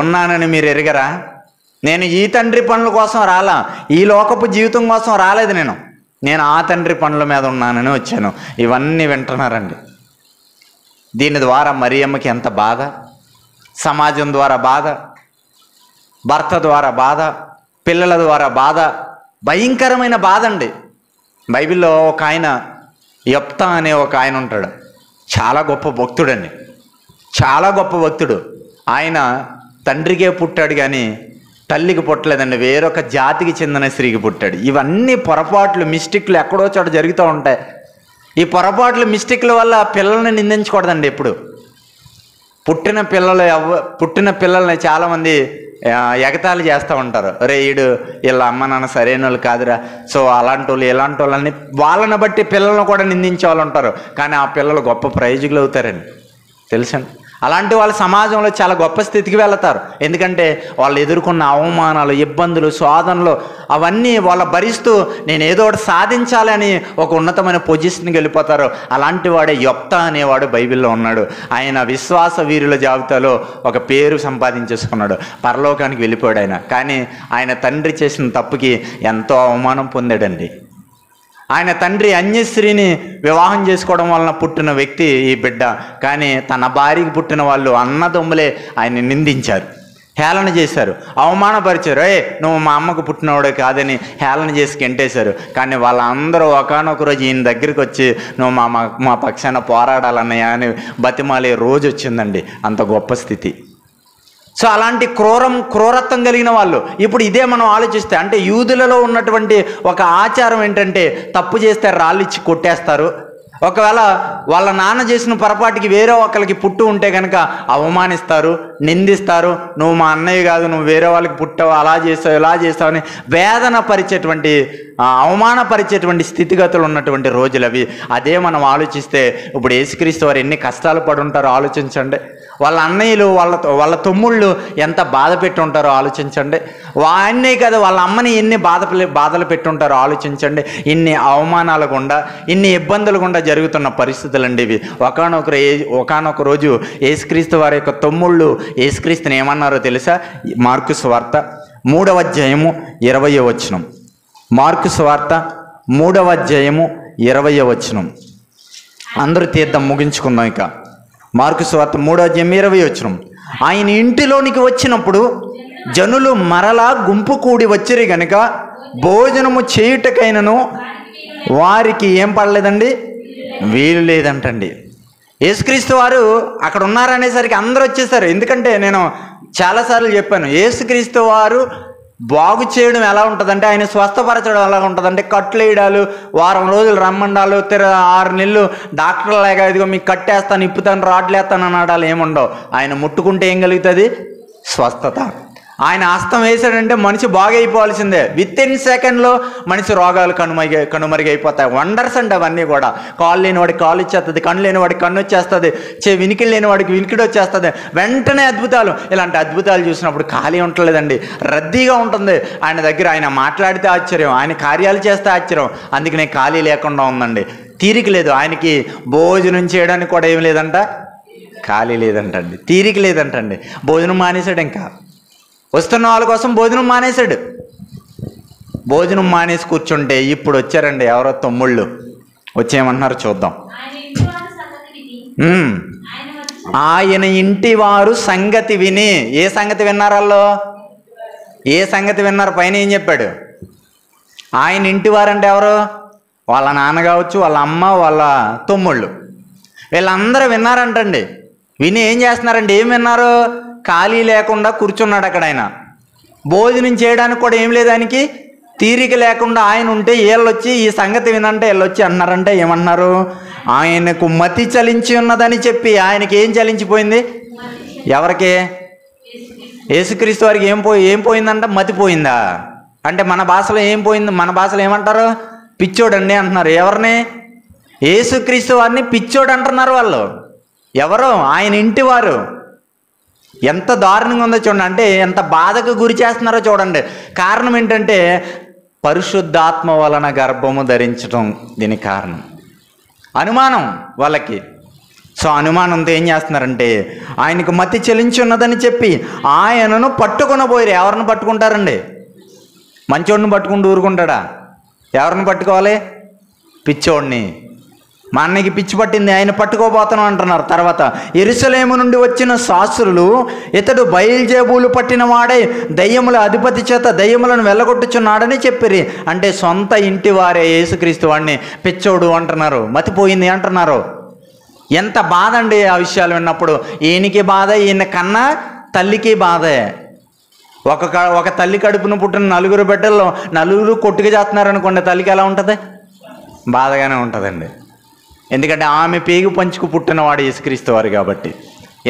ఉన్నానని మీరు ఎరగరా? నేను ఈ తండ్రి పనుల కోసం రాలా, ఈ లోకపు జీవితం కోసం రాలేదు. నేను ఆ తండ్రి పనుల మీద ఉన్నానని వచ్చాను. ఇవన్నీ వింటున్నారండి. దీని ద్వారా మరియమ్మకి ఎంత బాధ, సమాజం ద్వారా బాధ, భర్త ద్వారా బాధ, పిల్లల ద్వారా బాధ, భయంకరమైన బాధ అండి. బైబిల్లో ఒక ఆయన యెఫ్తా అనే ఒక ఆయన ఉంటాడు. చాలా గొప్ప భక్తుడండి, చాలా గొప్ప భక్తుడు. ఆయన తండ్రికే పుట్టాడు కానీ తల్లికి పుట్టలేదండి, వేరొక జాతికి చెందిన స్త్రీకి పుట్టాడు. ఇవన్నీ పొరపాట్లు, మిస్టేక్లు ఎక్కడో చోట జరుగుతూ ఉంటాయి. ఈ పొరపాట్లు, మిస్టేక్ల వల్ల పిల్లల్ని నిందించకూడదండి. ఎప్పుడు పుట్టిన పిల్లల్ని చాలామంది ఎగతాళి చేస్తూ ఉంటారు. రే ఈడు వీళ్ళ అమ్మ నాన్న సరైన వాళ్ళు కాదురా, సో అలాంటి వాళ్ళు ఇలాంటి వాళ్ళని, వాళ్ళని బట్టి పిల్లలను కూడా నిందించే వాళ్ళు ఉంటారు. కానీ ఆ పిల్లలు గొప్ప ప్రయోజకులు అవుతారండి, తెలుసండి. అలాంటి వాళ్ళు సమాజంలో చాలా గొప్ప స్థితికి వెళతారు. ఎందుకంటే వాళ్ళు ఎదుర్కొన్న అవమానాలు, ఇబ్బందులు, శోధనలు అవన్నీ వాళ్ళ భరిస్తూ నేను ఏదో ఒకటి సాధించాలి అని ఒక ఉన్నతమైన పొజిషన్కి వెళ్ళిపోతారు. అలాంటి వాడే యెఫ్తా అనేవాడు బైబిల్లో ఉన్నాడు. ఆయన విశ్వాస వీరుల జాబితాలో ఒక పేరు సంపాదించేసుకున్నాడు. పరలోకానికి వెళ్ళిపోయాడు ఆయన. కానీ ఆయన తండ్రి చేసిన తప్పుకి ఎంతో అవమానం పొందాడండి. ఆయన తండ్రి అన్యస్త్రీని వివాహం చేసుకోవడం వలన పుట్టిన వ్యక్తి ఈ బిడ్డ. కానీ తన భార్యకి పుట్టిన వాళ్ళు అన్నదమ్ములే ఆయన్ని నిందించారు, హేళన చేశారు, అవమానపరిచారు. నువ్వు మా అమ్మకు పుట్టినవాడే కాదని హేళన చేసి గెంటేశారు. కానీ వాళ్ళందరూ ఒకానొక రోజు ఈయన దగ్గరికి వచ్చి నువ్వు మా పక్షాన పోరాడాలన్నయ్య అని బతిమాలే రోజు వచ్చిందండి. అంత గొప్ప స్థితి. సో అలాంటి క్రూరత్వం కలిగిన వాళ్ళు. ఇప్పుడు ఇదే మనం ఆలోచిస్తే, అంటే యూదులలో ఉన్నటువంటి ఒక ఆచారం ఏంటంటే తప్పు చేస్తే రాళ్ళు ఇచ్చి కొట్టేస్తారు. ఒకవేళ వాళ్ళ నాన్న చేసిన పొరపాటుకి వేరే ఒకరికి పుట్టు ఉంటే కనుక అవమానిస్తారు, నిందిస్తారు. నువ్వు మా అన్నయ్య కాదు, నువ్వు వేరే వాళ్ళకి పుట్టావు, అలా చేస్తావు, ఇలా చేస్తావు అని వేదన పరిచేటువంటి, అవమానపరిచేటువంటి స్థితిగతులు ఉన్నటువంటి రోజులు అవి. అదే మనం ఆలోచిస్తే ఇప్పుడు యేసుక్రీస్తు వారు ఎన్ని కష్టాలు పడి ఉంటారో ఆలోచించండి. వాళ్ళ అన్నయ్యలు వాళ్ళ తమ్ముళ్ళు ఎంత బాధ పెట్టి ఉంటారో ఆలోచించండి. ఆయన్నే కదా వాళ్ళ అమ్మని ఎన్ని బాధలు పెట్టి ఉంటారో ఆలోచించండి. ఇన్ని అవమానాలు గుండా, ఇన్ని ఇబ్బందులు గుండా జరుగుతున్న పరిస్థితులు అండి ఇవి. ఒకానొక రోజు యేసుక్రీస్తు వారి యొక్క తమ్ముళ్ళు యేసుక్రీస్తుని ఏమన్నారో తెలుసా? మార్కు సువార్త 3వ అధ్యాయము 20వ వచనం. మార్కు సువార్త 3వ అధ్యాయము 20వ వచనం. అందరూ తీర్థం ముగించుకుందాం. ఇక మార్కు సువార్త 3వ అధ్యాయం 20వ వచనం. ఆయన ఇంటిలోనికి వచ్చినప్పుడు జనులు మరలా గుంపు కూడి వచ్చిరి గనుక భోజనము చేయుటకైనను వారికి ఏం పడలేదండి, వీలు లేదంటండి. యేసుక్రీస్తు వారు అక్కడ ఉన్నారనేసరికి అందరూ వచ్చేసారు. ఎందుకంటే నేను చాలాసార్లు చెప్పాను, యేసుక్రీస్తు వారు బాగు చేయడం ఎలా ఉంటుందంటే, ఆయన స్వస్థపరచడం ఎలా ఉంటుందంటే, కట్లు వేయడాలు, వారం రోజులు రమ్మండాలు, 6 నెలలు డాక్టర్ లాగా ఇదిగో మీకు కట్టేస్తాను, ఇప్పుతాను, రాడ్లు వేస్తాను అన్నాడాలు ఏముండవు. ఆయన ముట్టుకుంటే ఏం కలుగుతుంది? స్వస్థత. ఆయన హస్తం వేసాడంటే మనిషి బాగైపోవాల్సిందే. విత్ ఇన్ సెకండ్లో మనిషి రోగాలు కనుమరుగైపోతాయి. వండర్స్ అండి అవన్నీ కూడా. కాళ్ళు లేని వాడికి కాళ్ళు ఇచ్చేస్తుంది, కన్ను లేని వాడికి కన్ను వచ్చేస్తుంది, వినికిడి లేని వాడికి వినికిడి వచ్చేస్తుంది. వెంటనే అద్భుతాలు. ఇలాంటి అద్భుతాలు చూసినప్పుడు ఖాళీ ఉండలేదండి, రద్దీగా ఉంటుంది ఆయన దగ్గర. ఆయన మాట్లాడితే ఆశ్చర్యం, ఆయన కార్యాలు చేస్తే ఆశ్చర్యం. అందుకనే ఖాళీ లేకుండా ఉందండి, తీరిక లేదు. ఆయనకి భోజనం చేయడానికి కూడా ఏం లేదంట, ఖాళీ లేదంటండి, తీరిక లేదంటండి. భోజనం మానేశాడు. ఇంకా వస్తున్న వాళ్ళ కోసం భోజనం మానేశాడు. భోజనం మానేసి కూర్చుంటే ఇప్పుడు వచ్చారండి ఎవరో తమ్ముళ్ళు. వచ్చేయమంటున్నారు చూద్దాం. ఆయన ఇంటి వారు సంగతి విని. ఏ సంగతి విన్నారు వాళ్ళు? ఏ సంగతి విన్నారు? పైన ఏం చెప్పాడు? ఆయన ఇంటి వారంటే ఎవరు? వాళ్ళ నాన్న కావచ్చు, వాళ్ళ అమ్మ, వాళ్ళ తమ్ముళ్ళు, వీళ్ళందరూ విన్నారంటండి. విని ఏం చేస్తున్నారండి? ఏం విన్నారు? ఖాళీ లేకుండా కూర్చున్నాడు అక్కడ ఆయన. భోజనం చేయడానికి కూడా ఏం లేదు ఆయనకి తీరిక లేకుండా ఆయన ఉంటే వీళ్ళు వచ్చి ఈ సంగతి వినంటే వీళ్ళు వచ్చి అన్నారంటే ఏమన్నారు, ఆయనకు మతి చలించి ఉన్నదని చెప్పి ఆయనకి ఏం చలించిపోయింది? ఎవరికి? యేసుక్రీస్తు వారికి ఏం పోయిందంట? మతి పోయిందా? అంటే మన భాషలో ఏం పోయింది? మన భాషలో ఏమంటారు? పిచ్చోడండి అంటున్నారు. ఎవరిని? యేసుక్రీస్తు వారిని పిచ్చోడు అంటున్నారు వాళ్ళు. ఎవరు? ఆయన ఇంటి వారు. ఎంత దారుణంగా ఉందో చూడండి. అంటే ఎంత బాధకు గురి చేస్తున్నారో చూడండి. కారణం ఏంటంటే పరిశుద్ధాత్మ వలన గర్భము ధరించడం దీనికి కారణం. అనుమానం వాళ్ళకి. సో అనుమానంతో ఏం చేస్తున్నారంటే ఆయనకు మతి చెలించి ఉన్నదని చెప్పి ఆయనను పట్టుకొనబోయారు. ఎవరిని పట్టుకుంటారండి? మంచోడిని పట్టుకుంటూ ఊరుకుంటాడా? ఎవరిని పట్టుకోవాలి? పిచ్చోడిని. మా అన్నకి పిచ్చి పట్టింది, ఆయన పట్టుకోబోతున్నాం అంటున్నారు. తర్వాత యెరూషలేము నుండి వచ్చిన శాస్త్రులు ఇతడు బయల్జెబూలు పట్టిన వాడే దయ్యముల అధిపతి చేత దయ్యములను వెళ్ళగొట్టుచున్నాడని చెప్పిరి. అంటే సొంత ఇంటి వారే యేసుక్రీస్తు వాడిని పిచ్చోడు అంటున్నారు, మతిపోయింది అంటున్నారు. ఎంత బాధ అండి ఆ విషయాలు విన్నప్పుడు. ఈయనకి బాధ, ఈయన కన్నా తల్లికి బాధే. ఒక తల్లి కడుపున పుట్టిన 4 బిడ్డల్లో 4 కొట్టుకు చేస్తున్నారనుకోండి, తల్లికి ఎలా ఉంటుంది? బాధగానే ఉంటుందండి. ఎందుకంటే ఆమె పేగు పంచుకు పుట్టినవాడు యేసుక్రీస్తు వారు కాబట్టి.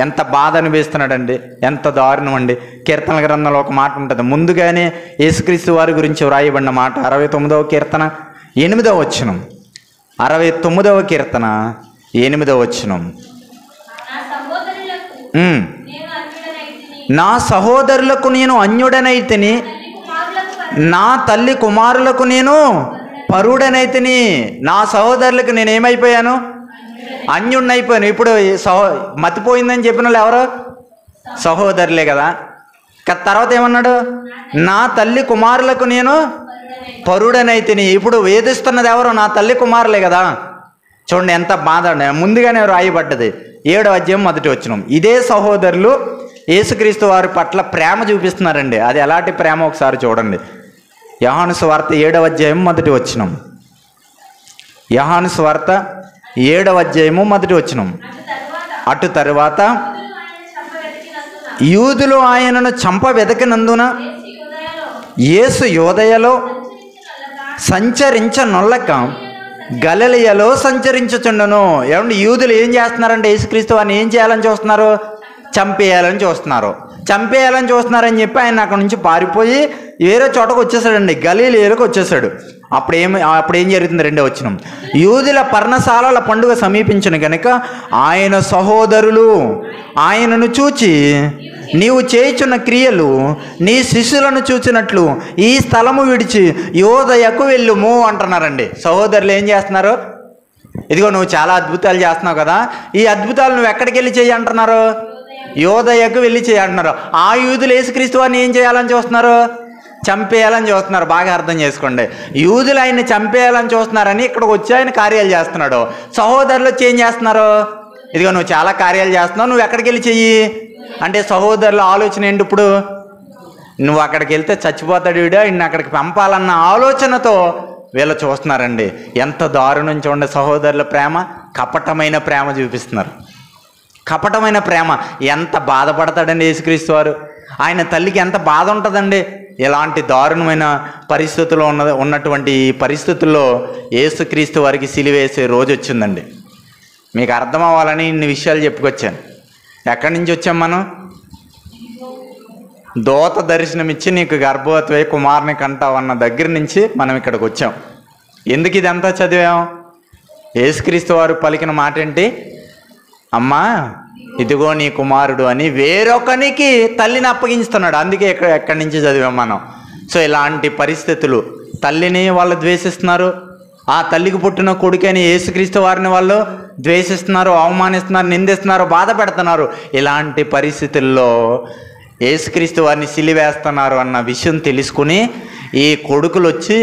ఎంత బాధ అనిపిస్తున్నాడండి, ఎంత దారుణం అండి. కీర్తనల గ్రంథంలో ఒక మాట ఉంటుంది. ముందుగానే యేసుక్రీస్తు వారి గురించి వ్రాయబడిన మాట 69వ కీర్తన 8వ వచనం. 69వ కీర్తన 8వ వచనం. నా సహోదరులకు నేను అన్యుడనైతిని, నా తల్లి కుమారులకు నేను పరుడనైతిని. నా సహోదరులకు నేను ఏమైపోయాను? అన్యుడినైపోయాను. ఇప్పుడు మతిపోయిందని చెప్పిన వాళ్ళు ఎవరు? సహోదరులే కదా. తర్వాత ఏమన్నాడు? నా తల్లి కుమారులకు నేను పరుడనైతిని. ఇప్పుడు వేధిస్తున్నది ఎవరు? నా తల్లి కుమారులే కదా. చూడండి ఎంత బాధ. ముందుగానే రాయబడ్డది 7వ అధ్యాయం 1వ వచనం. ఇదే సహోదరులు యేసుక్రీస్తు వారి పట్ల ప్రేమ చూపిస్తున్నారండి. అది ఎలాంటి ప్రేమ ఒకసారి చూడండి. యోహాను సువార్త 7వ అధ్యాయం 1వ వచనం. యోహాను సువార్త 7వ అధ్యాయము 1వ వచనం. అటు తరువాత యూదులు ఆయనను చంప వెదకినందున యేసు యోదయలో సంచరించనొల్లక గలిలయలో సంచరించుచుండును. ఏమంటే యూదులు ఏం చేస్తున్నారంటే యేసుక్రీస్తు వారిని ఏం చేయాలని చూస్తున్నారు? చంపేయాలని చూస్తున్నారు. చంపేయాలని చూస్తున్నారని చెప్పి ఆయన అక్కడ నుంచి పారిపోయి వేరే చోటకు వచ్చేసాడండి, గలిలయలోకి వచ్చేసాడు. అప్పుడేం జరుగుతుంది? 2వ వచనం. యూదుల పర్ణశాలల పండుగ సమీపించిన గనుక ఆయన సహోదరులు ఆయనను చూచి, నీవు చేయుచున్న క్రియలు నీ శిష్యులను చూచినట్లు ఈ స్థలము విడిచి యోదయకు వెళ్ళుము అంటున్నారండి. సహోదరులు ఏం చేస్తున్నారు? ఇదిగో నువ్వు చాలా అద్భుతాలు చేస్తున్నావు కదా, ఈ అద్భుతాలు నువ్వు ఎక్కడికి వెళ్ళి చేయి అంటున్నారు? యోదయకు వెళ్ళి చేయి అంటున్నారు. ఆ యూదులు యేసుక్రీస్తు వారిని ఏం చేయాలని చూస్తున్నారు? చంపేయాలని చూస్తున్నారు. బాగా అర్థం చేసుకోండి. యూదులు ఆయన్ని చంపేయాలని చూస్తున్నారని ఇక్కడికి వచ్చి ఆయన కార్యాలు చేస్తున్నాడు. సహోదరులు వచ్చి ఏం చేస్తున్నారు? ఇదిగో నువ్వు చాలా కార్యాలు చేస్తున్నావు, నువ్వు ఎక్కడికి వెళ్ళి చెయ్యి అంటే సహోదరుల ఆలోచన ఏంటి? ఇప్పుడు నువ్వు అక్కడికి వెళ్తే చచ్చిపోతాడు వీడు, ఇన్ని అక్కడికి పంపాలన్న ఆలోచనతో వీళ్ళు చూస్తున్నారండి. ఎంత దారుణం చూడండి. సహోదరుల ప్రేమ కపటమైన ప్రేమ చూపిస్తున్నారు. కపటమైన ప్రేమ. ఎంత బాధపడతాడండి యేసుక్రీస్తు వారు. ఆయన తల్లికి ఎంత బాధ ఉంటుందండి. ఇలాంటి దారుణమైన పరిస్థితుల్లో ఉన్నటువంటి పరిస్థితుల్లో యేసుక్రీస్తు వారికి సిలువేసే రోజు వచ్చిందండి. మీకు అర్థం అవ్వాలని ఇన్ని విషయాలు చెప్పుకొచ్చాను. ఎక్కడి నుంచి వచ్చాం మనం? దోత దర్శనమిచ్చి నీకు గర్భవతి కుమారుని కంటావు అన్న దగ్గర నుంచి మనం ఇక్కడికి వచ్చాం. ఎందుకు ఇదంతా చదివాం? యేసుక్రీస్తు వారు పలికిన మాట ఏంటి? అమ్మా ఇదిగో నీ కుమారుడు అని వేరొకనికి తల్లిని అప్పగించుతున్నాడు. అందుకే ఎక్కడి నుంచి చదివాం మనం. సో ఇలాంటి పరిస్థితులు, తల్లిని వాళ్ళు ద్వేషిస్తున్నారు, ఆ తల్లికి పుట్టిన కొడుకని యేసుక్రీస్తు వారిని వాళ్ళు ద్వేషిస్తున్నారు, అవమానిస్తున్నారు, నిందిస్తున్నారు, బాధ పెడుతున్నారు. ఇలాంటి పరిస్థితుల్లో యేసుక్రీస్తు వారిని సిలివేస్తున్నారు అన్న విషయం తెలుసుకుని ఈ కొడుకులు వచ్చి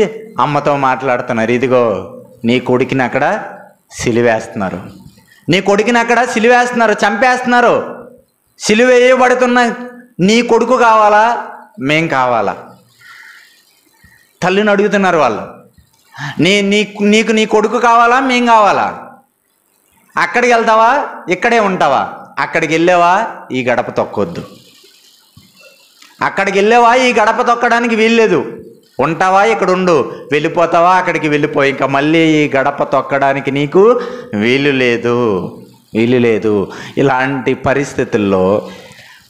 అమ్మతో మాట్లాడుతున్నారు. ఇదిగో నీ కొడుకుని అక్కడ సిలివేస్తున్నారు, నీ కొడుకుని అక్కడ సిలివేస్తున్నారు, చంపేస్తున్నారు. సిలివేయబడుతున్న నీ కొడుకు కావాలా, మేం కావాలా? తల్లిని అడుగుతున్నారు వాళ్ళు. నీకు నీ కొడుకు కావాలా, మేం కావాలా? అక్కడికి వెళ్తావా, ఇక్కడే ఉంటావా? అక్కడికి వెళ్ళావా ఈ గడప తొక్కొద్దు. అక్కడికి వెళ్ళేవా ఈ గడప తొక్కడానికి వీల్లేదు, ఉంటావా ఇక్కడ ఉండు, వెళ్ళిపోతావా అక్కడికి వెళ్ళిపో, ఇంకా మళ్ళీ ఈ గడప తొక్కడానికి నీకు వీలు లేదు. ఇలాంటి పరిస్థితుల్లో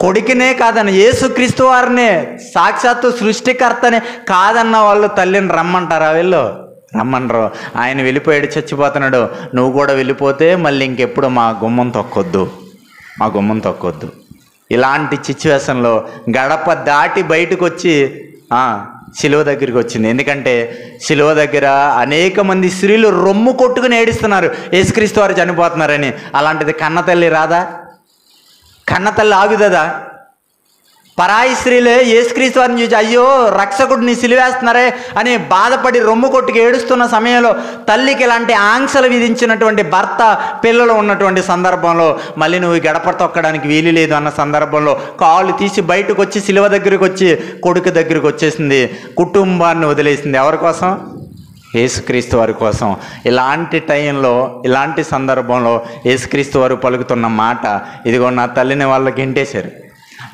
కొడుకునే కాదన్న యేసుక్రీస్తు వారినే, సాక్షాత్తు సృష్టికర్తనే కాదన్న వాళ్ళు తల్లిని రమ్మంటారా? రమ్మనరు. ఆయన వెళ్ళిపోయాడు, చచ్చిపోతున్నాడు, నువ్వు కూడా వెళ్ళిపోతే మళ్ళీ ఇంకెప్పుడు మా గుమ్మం తొక్కొద్దు. ఇలాంటి సిచ్యువేషన్లో గడప దాటి బయటకు వచ్చి శిలువ దగ్గరికి వచ్చింది. ఎందుకంటే శిలువ దగ్గర అనేక మంది స్త్రీలు రొమ్ము కొట్టుకుని ఏడుస్తున్నారు, యేసుక్రీస్తు వారు చనిపోతున్నారని. అలాంటిది కన్నతల్లి రాదా? కన్నతల్లి ఆగుదా? పరాయి స్త్రీలే యేసుక్రీస్తు వారిని చూసి అయ్యో రక్షకుడిని సిలువేస్తున్నారే అని బాధపడి రొమ్ము కొట్టుకు ఏడుస్తున్న సమయంలో తల్లికి ఇలాంటి ఆంక్షలు విధించినటువంటి భర్త, పిల్లలు ఉన్నటువంటి సందర్భంలో మళ్ళీ నువ్వు గడప తొక్కడానికి వీలు లేదు అన్న సందర్భంలో కాళ్ళు తీసి బయటకు వచ్చి శిలువ దగ్గరికి వచ్చి కొడుకు దగ్గరికి వచ్చేసింది, కుటుంబాన్ని వదిలేసింది. ఎవరి కోసం? యేసుక్రీస్తు వారి కోసం. ఇలాంటి టైంలో, ఇలాంటి సందర్భంలో యేసుక్రీస్తు వారు పలుకుతున్న మాట, ఇదిగో నా తల్లిని వాళ్ళకి గెంటేశారు,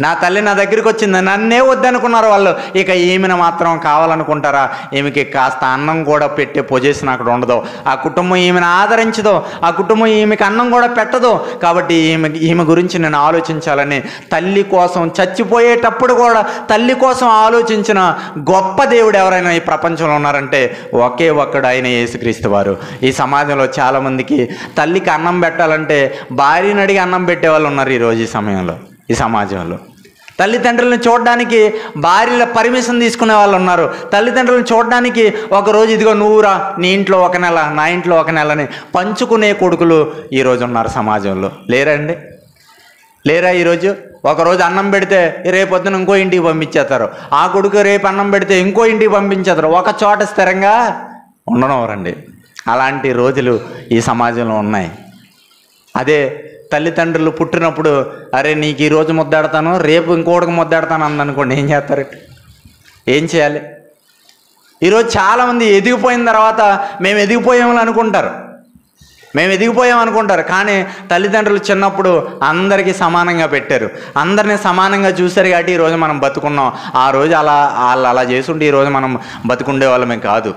నా తల్లి నా దగ్గరికి వచ్చింది, నన్నే వద్దనుకున్నారు వాళ్ళు, ఇక ఈమెను మాత్రం కావాలనుకుంటారా? ఈమెకి కాస్త అన్నం కూడా పెట్టే పొజిషన్ అక్కడ ఉండదు, ఆ కుటుంబం ఈమెను ఆదరించదో, ఆ కుటుంబం ఈమెకి అన్నం కూడా పెట్టదు. కాబట్టి ఈమె గురించి నేను ఆలోచించాలని తల్లి కోసం చచ్చిపోయేటప్పుడు కూడా తల్లి కోసం ఆలోచించిన గొప్ప దేవుడు ఎవరైనా ఈ ప్రపంచంలో ఉన్నారంటే ఒకే ఒక్కడు, ఆయన యేసుక్రీస్తు వారు. ఈ సమాజంలో చాలామందికి తల్లికి అన్నం పెట్టాలంటే భార్యని అడిగి అన్నం పెట్టేవాళ్ళు ఉన్నారు ఈరోజు ఈ సమాజంలో. తల్లిదండ్రులను చూడడానికి భార్యల పర్మిషన్ తీసుకునే వాళ్ళు ఉన్నారు. తల్లిదండ్రులను చూడడానికి ఒకరోజు ఇదిగో నువ్వురా, నీ ఇంట్లో ఒక నెల, నా ఇంట్లో ఒక నెలని పంచుకునే కొడుకులు ఈరోజు ఉన్నారు సమాజంలో. లేరా? ఈరోజు ఒకరోజు అన్నం పెడితే రేపొద్దున ఇంకో ఇంటికి పంపించేస్తారు, ఆ కొడుకు రేపు అన్నం పెడితే ఇంకో ఇంటికి పంపించేస్తారు, ఒక చోట స్థిరంగా ఉండనవరండి. అలాంటి రోజులు ఈ సమాజంలో ఉన్నాయి. అదే తల్లిదండ్రులు పుట్టినప్పుడు అరే నీకు ఈరోజు ముద్దాడతాను, రేపు ఇంకోటికి ముద్దాడతాను అందనుకోండి, ఏం చేస్తారు? ఏం చేయాలి? ఈరోజు చాలామంది ఎదిగిపోయిన తర్వాత మేము ఎదిగిపోయామని అనుకుంటారు, కానీ తల్లిదండ్రులు చిన్నప్పుడు అందరికీ సమానంగా పెట్టారు, అందరినీ సమానంగా చూశారు కాబట్టి ఈరోజు మనం బతుకున్నాం. ఆ రోజు వాళ్ళు అలా చేసుంటే ఈరోజు మనం బతుకుండే వాళ్ళమే కాదు.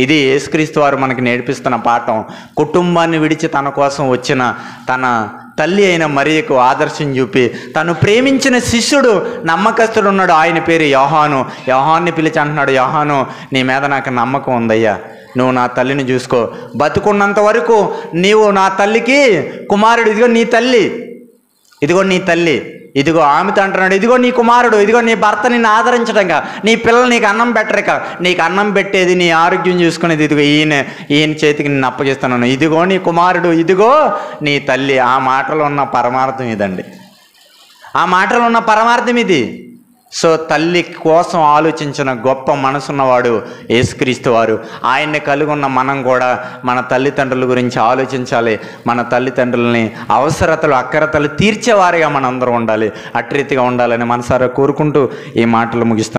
ఇది యేసుక్రీస్తు వారు మనకి నేర్పిస్తున్న పాఠం. కుటుంబాన్ని విడిచి తన కోసం వచ్చిన తన తల్లి అయిన మరియకు ఆదర్శం చూపి తను ప్రేమించిన శిష్యుడు, నమ్మకస్తుడు ఉన్నాడు, ఆయన పేరు యోహాన్ని పిలిచి అంటున్నాడు, యోహాను నీ మీద నాకు నమ్మకం ఉందయ్యా, నువ్వు నా తల్లిని చూసుకో, బతుకున్నంత వరకు నీవు నా తల్లికి కుమారుడు, ఇదిగో నీ తల్లి, ఇదిగో ఆమెతో అంటున్నాడు, ఇదిగో నీ కుమారుడు, ఇదిగో నీ భర్త నిన్ను ఆదరించడంగా, నీ పిల్లలు నీకు అన్నం పెట్టరక, నీకు అన్నం పెట్టేది, నీ ఆరోగ్యం చూసుకునేది, ఇదిగో ఈయన చేతికి నిన్ను అప్పగిస్తున్నాను, ఇదిగో నీ కుమారుడు, ఇదిగో నీ తల్లి. ఆ మాటలో ఉన్న పరమార్థం ఇది. సో తల్లి కోసం ఆలోచించిన గొప్ప మనసున్నవాడు యేసుక్రీస్తు వారు. ఆయన్ని కలిగి ఉన్న మనం కూడా మన తల్లిదండ్రుల గురించి ఆలోచించాలి. మన తల్లిదండ్రులని అవసరతలు, అక్కరతలు తీర్చేవారిగా మనందరం ఉండాలి. అట్రీతిగా ఉండాలని మనసారా కోరుకుంటూ ఈ మాటలు ముగిస్తాను.